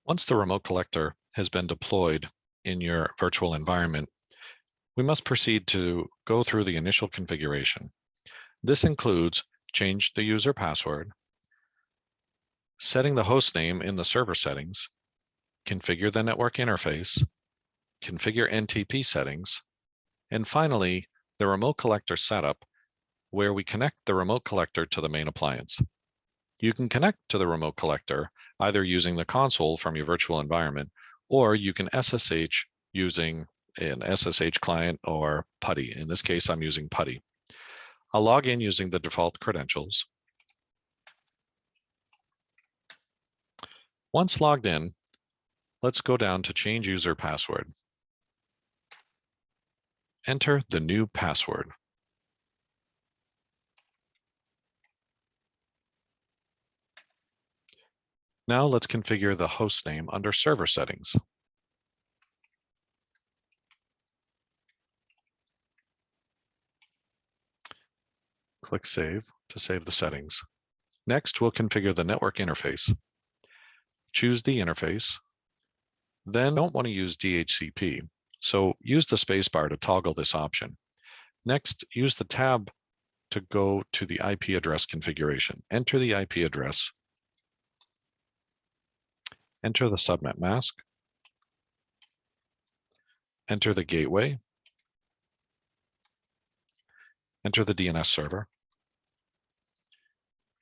Once the remote collector has been deployed in your virtual environment, we must proceed to go through the initial configuration. This includes change the user password, setting the host name in the server settings, configure the network interface, configure NTP settings, and finally, the remote collector setup, where we connect the remote collector to the main appliance. You can connect to the remote collector either using the console from your virtual environment, or you can SSH using an SSH client or PuTTY. In this case, I'm using PuTTY. I'll log in using the default credentials. Once logged in, let's go down to change user password. Enter the new password. Now let's configure the host name under server settings. Click Save to save the settings. Next, we'll configure the network interface. Choose the interface. Then don't want to use DHCP, so use the spacebar to toggle this option. Next, use the tab to go to the IP address configuration. Enter the IP address. Enter the subnet mask. Enter the gateway. Enter the DNS server.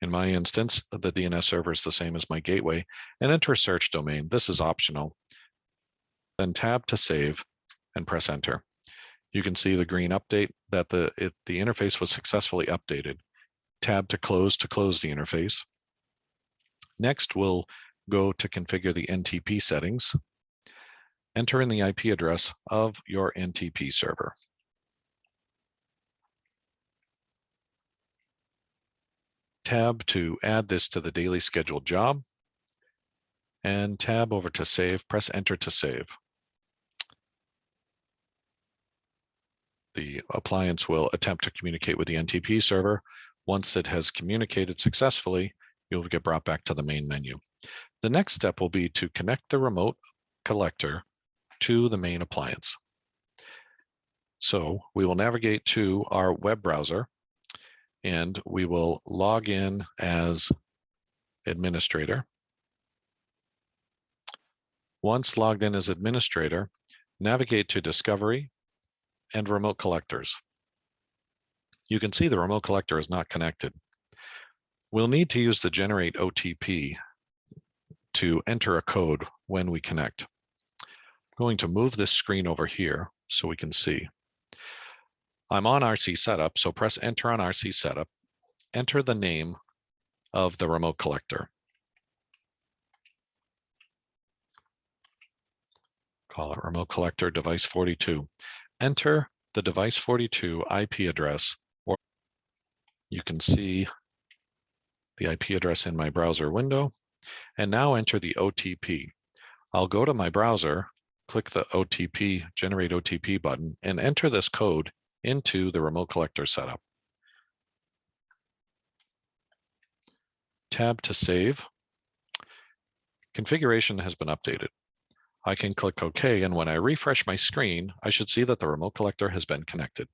In my instance, the DNS server is the same as my gateway, and enter a search domain. This is optional. Then tab to save and press enter. You can see the green update that the interface was successfully updated. Tab to close the interface. Next, we'll go to configure the NTP settings. Enter in the IP address of your NTP server. Tab to add this to the daily scheduled job. And tab over to save, press enter to save. The appliance will attempt to communicate with the NTP server. Once it has communicated successfully, you'll get brought back to the main menu. The next step will be to connect the remote collector to the main appliance. So we will navigate to our web browser and we will log in as administrator. Once logged in as administrator, navigate to Discovery and Remote Collectors. You can see the remote collector is not connected. We'll need to use the generate OTP to enter a code when we connect. I'm going to move this screen over here so we can see. I'm on RC Setup, so press enter on RC Setup. Enter the name of the remote collector. Call it remote collector device 42. Enter the device 42 IP address, or you can see the IP address in my browser window. And now enter the OTP. I'll go to my browser, click the OTP, generate OTP button, and enter this code into the remote collector setup. Tab to save. Configuration has been updated. I can click OK, and when I refresh my screen, I should see that the remote collector has been connected.